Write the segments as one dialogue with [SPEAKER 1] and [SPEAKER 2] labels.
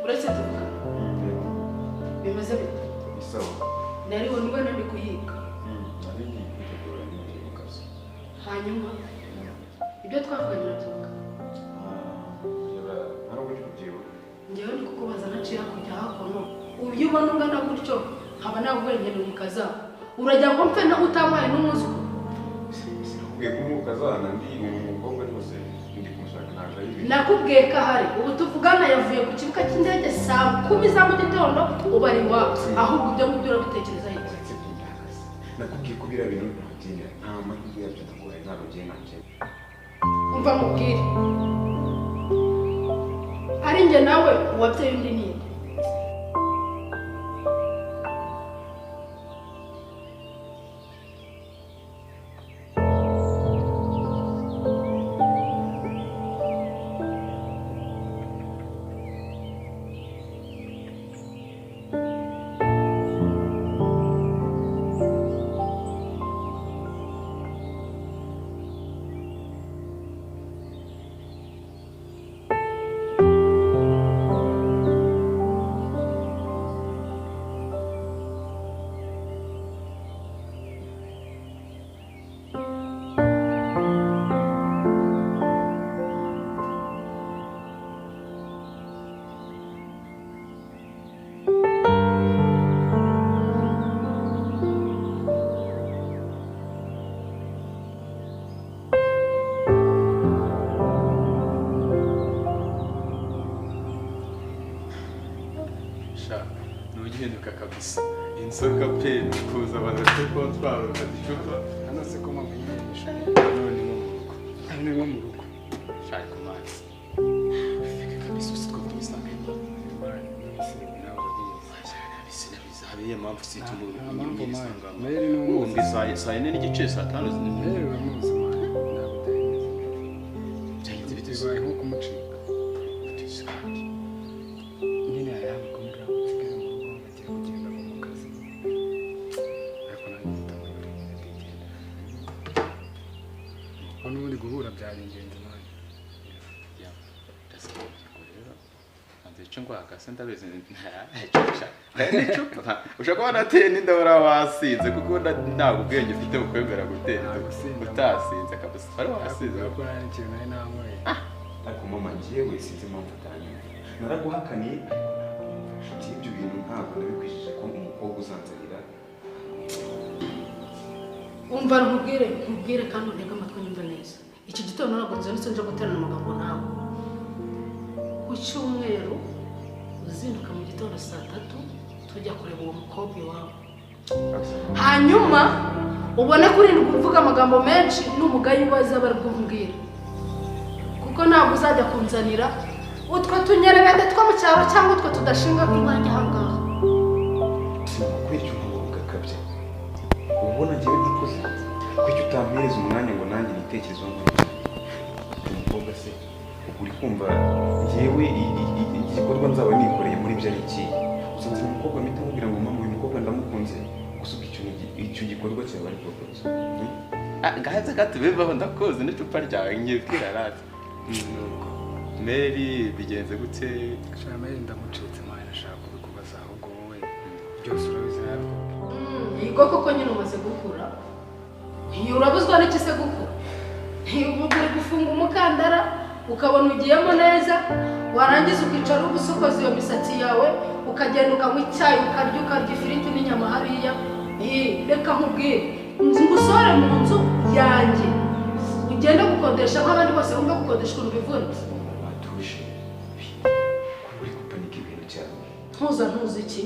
[SPEAKER 1] uretse tuvuga bimeze bite
[SPEAKER 2] isawa
[SPEAKER 1] nari wumva nandi kuyiga
[SPEAKER 2] nari kwitegura n'ibindi mu kazi
[SPEAKER 1] hanyuma ibyo twavuganye na tuvuga
[SPEAKER 2] ntabwo uri kubyiba
[SPEAKER 1] njyewe ndi kukubaza naciye hakurya hakuno uyu ubona ungana gutyo nkaba nagwengera umukaza urajya ngo mpfe na utamaye n'umuzwa
[SPEAKER 2] sinakubwiye ko umukazana ndi umukobwa rwose ndi kumushaka ntabwo ari ibintu
[SPEAKER 1] nakubwiye ko ahari ubu tuvugana yavuye ku kibuga cy'indege saa 10 za mu gitondo uba ari iwabo ahubwo ibyo ngibyo urabitekereza iki
[SPEAKER 2] nakubwiye ko biriya bintu ntabyemera nta mahirwe yabyo ndaguhaye ntabwo byemera
[SPEAKER 1] umva mubwire ari njye nawe uwabyaye undi ninde
[SPEAKER 3] nugihinduka kabisa inzoga pe kuza badafite kontwaro badicupa
[SPEAKER 4] hano se ko mumenyesha none nko mu rugo
[SPEAKER 3] shaka ku mazi fike kabisa usitwa kubisanga habiye mpamvu situmu n'ibisanga ubundi saa 4 n'igice saa 5
[SPEAKER 4] rero uramuzi byagenze bitewe nko kumucika nyine yaramukundira kugira ngo bagiye kugenda mu kazi ariko nani mutamubiri ko n'ubundi guhura byari ingenzi mwana
[SPEAKER 3] ya rero icyo ngwaka se ndabizi ushaka kuba nateye n'indabura wasinze kuko ntabwo ubwenge ufite bukwemera gutera utasinze kabisa wari wasinze
[SPEAKER 4] kuko nari ikintu nari nanyweye
[SPEAKER 2] ariko mama njyewe sinzi impamvu utanyumva naraguhakaniye nshuti y'ibyo bintu ntabwo nabikwishyuje ko umukobwa uzanzanira
[SPEAKER 1] umva nkubwire kandi untege amatwi nyumve neza iki gitondo ntabwo nzanditse nje guterana amagambo nawe ku cyumweru uzinduka mu gitondo saa 3 tujya kureba uwo mukobwa iwawe hanyuma ubone kurindwa kuvuga amagambo menshi n'umugayi ubaza bari bwumbwira kuko ntabwo uzajya kunzanira utwo tunyerebende two mu cyaro cyangwa utwo tudashinga iwanjye ahangaha
[SPEAKER 2] sinakwica umugabo ugakabya ubona njyewe ntakoze kuki utampereza umwanya ngo nanjye nitekerezo umukobwa se uri kumva njyewe igikorwa nzaba nikoreye muri byo ari iki uzanzana umukobwa mpita mubwira ngo mama uyu mukobwa ndamukunze gusa icyo gikorwa cyawe ari propoza
[SPEAKER 3] gahaze gatubivaho ndakoze n'icupa ryawe nyibwira rati Mary bigenze gute
[SPEAKER 4] shaka Mary ndamucitse mwana nashaka kubikubaza ahubwo wowe byose urabizi narwo
[SPEAKER 1] yigo koko nyine umaze gukura iyo urabuzwa n'iki se gukura iyo uri gufunga umukandara ukabona ugiyemo neza warangiza ukicara ugusokoza iyo misatsi yawe ukagenda ukanywa icyayi ukarya ifiriti n'inyama hariya reka nkubwire ngusore mu nzu yanjye ugende gukodesha nk'abandi bose wumva gukodesha ukuntu bivunitse
[SPEAKER 2] batuje uri gupanika ibintu cyane
[SPEAKER 1] ntuzi iki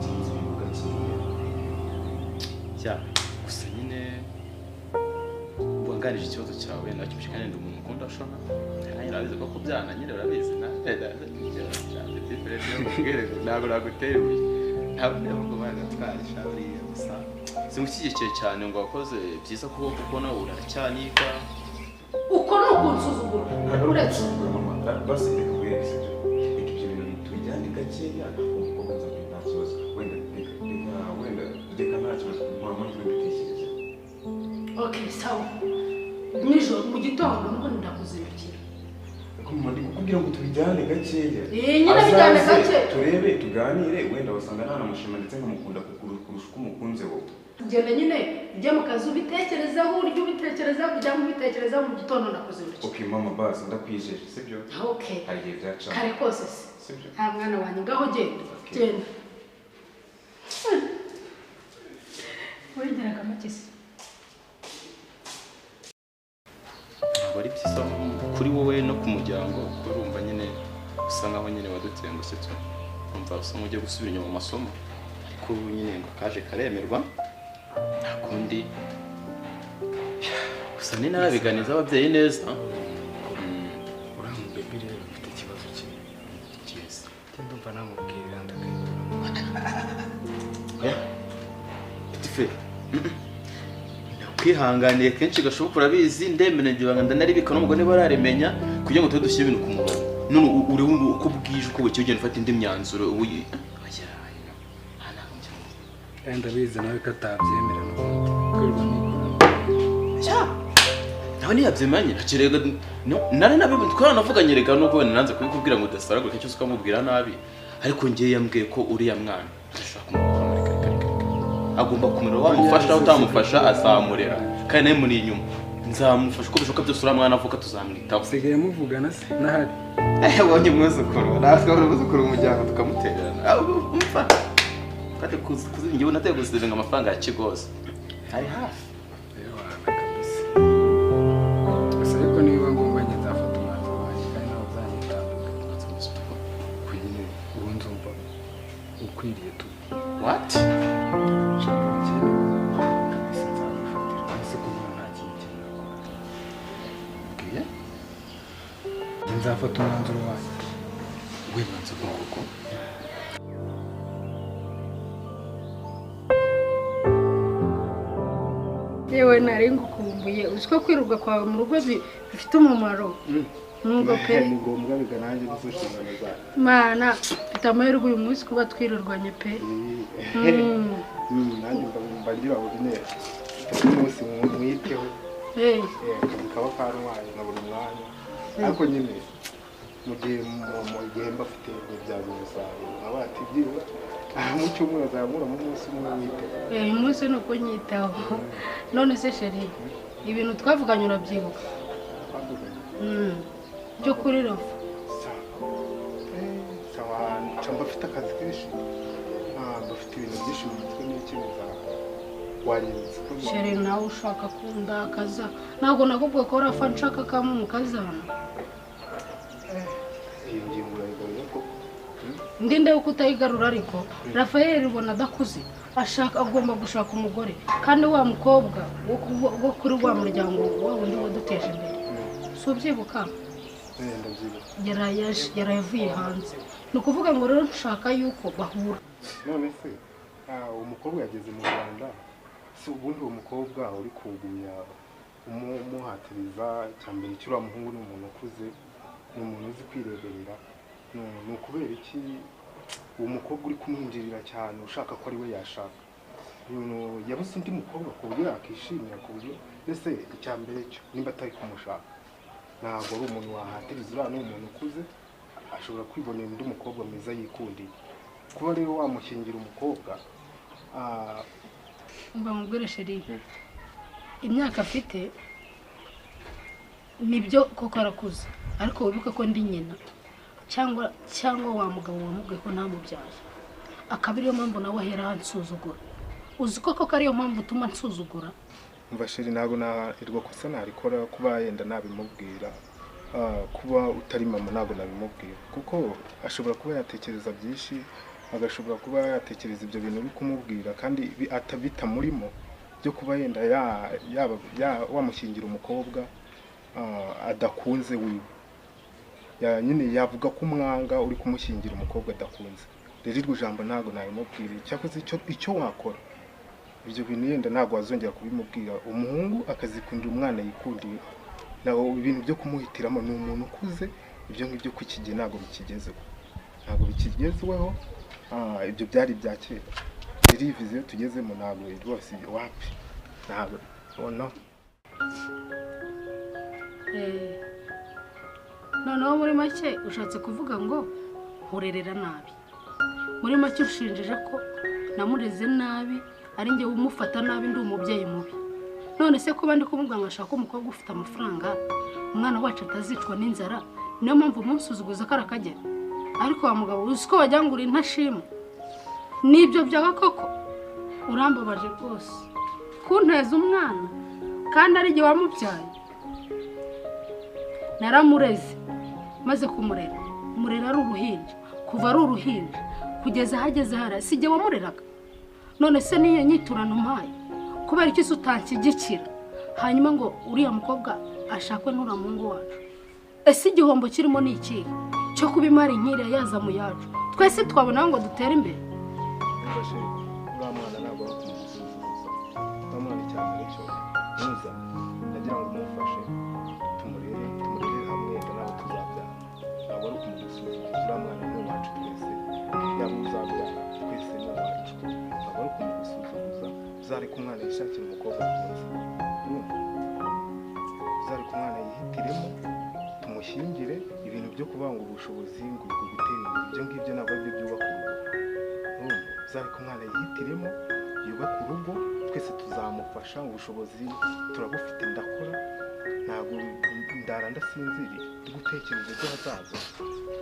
[SPEAKER 2] sinzi ibintu gakeya
[SPEAKER 3] gusa nyine wanganije ikibazo cyawe nacyo kandi ndi umuntu ukunda shona kandi urabizi ko kubyana nyine urabizi ntabwo nagutera ibuye ntabwo niba ngo bagatwara ishaburiya gusa simushyigikiye cyane ngo wakoze byiza kuko nawe uracyaniga
[SPEAKER 1] uko ni ukunsuzugura uretse
[SPEAKER 2] basi reka guhereza ibyo bintu tubijyane gakeya umukobwa nzabona nta kibazo wenda reka nta kibazo mama ntibitekereze
[SPEAKER 1] okay sawa nijoro mu gitondo nuko ndakuzindukira
[SPEAKER 2] ariko mama ndi ndakubwira ngo tubijyane gakeya.
[SPEAKER 1] Nyine bijyane gake.
[SPEAKER 2] Turebe tuganire wenda wasanga ntanamushima ndetse nkamukunda kurusha uko umukunze wowe.
[SPEAKER 1] Ngene nyine ujya mu kazi ubitekerezaho uryo ubitekerezaho kujya mu bitekerezaho mu gitondo nakoze bityo.
[SPEAKER 2] Okay mama basi ndakwijeje sibyo?
[SPEAKER 1] Okay.
[SPEAKER 2] Hari igihe byaca.
[SPEAKER 1] Kare kose se.
[SPEAKER 2] Sibyo?
[SPEAKER 1] Nta mwana wanjye ngaho genda. Genda. Wengera kamakisi.
[SPEAKER 3] Bari byiza kuri wowe no ku muryango urumva nyine usa nkaho nyine wadutenguse tu. Umva usa nk'ujya gusubira inyuma mu masomo. Ariko nyine ngo kaje karemerwa. Nta kundi. Gusa ni narabiganiza ababyeyi neza.
[SPEAKER 4] Uramu baby rero ufite ikibazo kimwe. Yes. Ndumva namubwirira ndakayibura.
[SPEAKER 3] Tife. Kwihanganiye kenshi gashoboka urabizi ndemene ibanga ndanaribika n'umugore bararimenya kugira ngo tudushyire ibintu ku murongo. None uri uko bwije uko bucyo ugenda ufata indi myanzuro uyi.
[SPEAKER 4] Ndabizi nawe ko atabyemera n'ubundi.
[SPEAKER 3] Nawe ntiyabyemanye akirega nari nabibu twaranavuganye rega nuko wenda nanze kubikubwira ngo udasaragurike cyose ukamubwira nabi ariko ngiye yambwiye ko uriya mwana ashaka kumukora muri kare agomba kumera wamufasha utamufasha azamurera kandi nawe muri inyuma nzamufasha uko bishoboka byose uriya mwana avuka tuzamwitaho.
[SPEAKER 4] Usigaye muvugana se nahari?
[SPEAKER 3] Wonye mwuzukuru natwe umwuzukuru umuryango tukamutererana umfa kate kuzingiwe nateye gusizinga amafaranga ya Kigozi ari hafi.
[SPEAKER 4] Ariko niba ngombwa njye nzafata umwanzuro wanjye kandi nawe uzanyitanga kugira ubu nzumva ukwiriye tu.
[SPEAKER 3] What?
[SPEAKER 4] Nzafata umwanzuro wanjye. We mwanzuro wako?
[SPEAKER 1] Yewe nari ngukumbuye uziko kwiruka kwawe mu rugo bifite umumaro. Nubwo pe
[SPEAKER 4] Ni ngombwa bigananje gusushingana za.
[SPEAKER 1] Mana mfite amahirwe uyu munsi kuba twirirwanye pe.
[SPEAKER 4] Nanjye mbagira ubine. Umunsi mwiteho. Kaba karwaye na buri mwanya. Ariko nyine mu gihe mbafite ibyago umusaruro abati byiwe mu cyumweru azamura mu munsi umwe mwiteho.
[SPEAKER 1] Uyu munsi nuko nyitaho. None se sheri ibintu twavuganye urabyibuka? Byo kuri Rafa.
[SPEAKER 4] Sawa cyangwa afite akazi kenshi. Bafite ibintu byinshi mu mutwe n'ikibuza. Warinze.
[SPEAKER 1] Sheri nawe ushaka kundakaza. Ntabwo nakubwiye ko Rafa nshaka kamu mukazana.
[SPEAKER 4] Iyo ngingo iragaragaza ko
[SPEAKER 1] Ndinde uko utayigarura ariko Rafael ubona adakuze ashaka agomba gushaka umugore kandi wa mukobwa wo kuri wa muryango wa wundi waduteje imbere. Subyibuka? Yaravuye hanze. Nukuvuga ngo rero nshaka yuko bahura.
[SPEAKER 4] None se umukobwa yageze mu Rwanda si ubundi uwo mukobwa uri kuguya umuhatiriza cyambere cyura muhungu n'umuntu ukuze n'umuntu uzi kwireberera no kubera iki uwo mukobwa uri kumwinjirira cyane ushaka ko ari we yashaka yabuze undi mukobwa ku buryo yakishimira ku buryo ese icyambere cyo nimba atari kumushaka ntabwo ari umuntu wahatiriza uriya ni umuntu ukuze ashobora kwibonera undi mukobwa mwiza yikundiye kuba rero wamushingira umukobwa
[SPEAKER 1] umva mubwire sheri imyaka afite nibyo koko arakuze ariko wibuke ko ndi nyina cyangwa wa mugabo wamubwiye ko ntamubyaye akaba ariyo mpamvu nawe ahera ansuzugura. Uzi koko ko ariyo mpamvu utuma nsuzugura?
[SPEAKER 4] Umva sheri ntabwo irwo kosa narikora kuba yenda nabimubwira kuba utari mama ntabwo nabimubwira kuko ashobora kuba yatekereza byinshi agashobora kuba yatekereza ibyo bintu uri kumubwira kandi bitamurimo byo kuba yenda wamushingira umukobwa adakunze wiwe nyine yavuga ko umwanga uri kumushingira umukobwa adakunze. Rero iryo jambo ntabwo nabimubwira cyakoze icyo wakora ibyo bintu yenda ntabwo wazongera kubimubwira umuhungu akazikundira umwana yikundiye naho ibintu byo kumuhitiramo ni umuntu ukuze ibyo ngibyo kukigiye ntabwo bikigezweho ibyo byari bya kera. Iri viziyo tugezemo ntabwo rwose wapi ntabwo no
[SPEAKER 1] noneho muri make ushatse kuvuga ngo nkurerera nabi. Muri make ushinjije ko namureze nabi ari njye umufata nabi ndi umubyeyi mubi. None se kuba ndi kumubwira ngo ashaka umukobwa ufite amafaranga umwana wacu atazicwa n'inzara niyo mpamvu umunsuzuguza karakagera. Ariko wa mugabo uzi ko wajya ngo uri ntashima nibyo byaga koko urambabaje rwose kunteza umwana kandi ari igihe wamubyaye. Naramureze maze kumurera murera ari uruhinja kuva ari uruhinja kugeza hageze hara sijye wamureraga. None se niyo nyiturano mpaye kubera iki utanshyigikira hanyuma ngo uriya mukobwa ashakwe n'uramungu wacu? Ese igihombo kirimo ni iki cyo kuba imari nkire yaza mu yacu twese twabona ngo dutere imbere?
[SPEAKER 4] Mbashe uriya mwana ntabwo ari kumusuzuguza. Uriya mwana icyambere cyo muza ndagira ngo mumufashe tumurere hamwe nawe tuzabyara. Ntabwo ari kumusuzuguza. Uriya mwana ni uwacu twese yaba uzabyara twese ni uwacu. Ntabwo ari kumusuzuguza. Uzareka umwana yishakira umukobwa mwiza. Uzareka umwana yihitiremo tumushyingire. Ibintu byo kubanga ubushobozi ngo gutera imbere ibyo ngibyo ntabwo ari byo byubaka urugo. Uzareka umwana yihitiremo yubaka urugo twese tuzamufasha. Ubushobozi turabufite ndakora ntabwo ndara ndasinziriye ndi gutekereza ejo hazaza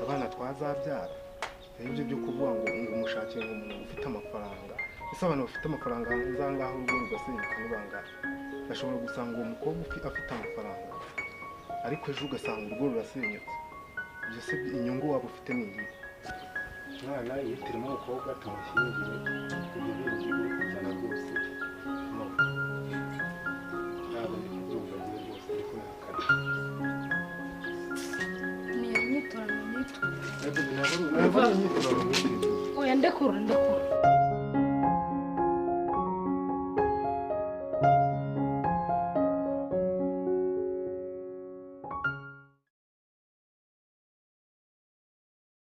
[SPEAKER 4] abana twazabyara. Ibyo byo kuvuga ngo umushakire umuntu ufite amafaranga. Ese abantu bafite amafaranga nzangaho urugo rugasenyuka n'ibangara. Ashobora gusanga uwo mukobwa afite amafaranga ariko ejo ugasanga urugo rurasenyutse. Ibyo se inyungu waba ufite ni iyi? Umwana yihitiremo umukobwa tumushyingire ibyo bintu biri kuzana rwose ntabwo ndi kubyumva nyine rwose ariko nahakana.
[SPEAKER 1] Niyo nyiturano nyiturano
[SPEAKER 4] Ntabwo ari inyiturano.
[SPEAKER 1] oya ndekura